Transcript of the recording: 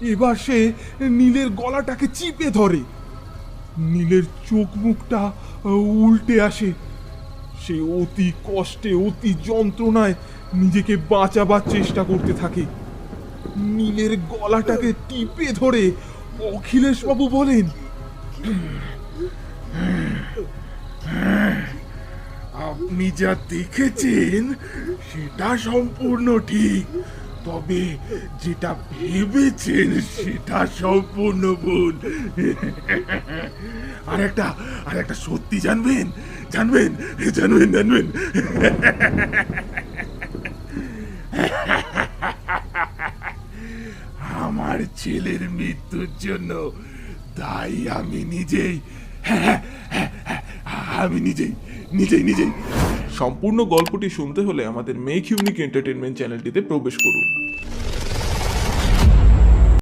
এবার সে নীলের গলাটাকে চিপে ধরে। নীলের চোখ মুখটা উল্টে আসে। সে অতি কষ্টে অতি যন্ত্রণায় নিজেকে বাঁচাবার চেষ্টা করতে থাকে। নীলের গলাটাকে টিপে ধরে অখিলেশবাবু বলেন, আপনি যা দেখেছেন সেটা সম্পূর্ণ ঠিক, তবে যেটা ভেবেছেন সেটা সম্পূর্ণ ভুল। আর একটা সত্যি জানবেন জানবেন জানবেন জানবেন আমার ছেলের মৃত্যুর জন্য দায়ী আমি নিজেই। আমি নিজেই নিজেই নিজেই। সম্পূর্ণ গল্পটি শুনতে হলে আমাদের মেক ইউনিক এন্টারটেনমেন্ট চ্যানেলটিতে প্রবেশ করুন।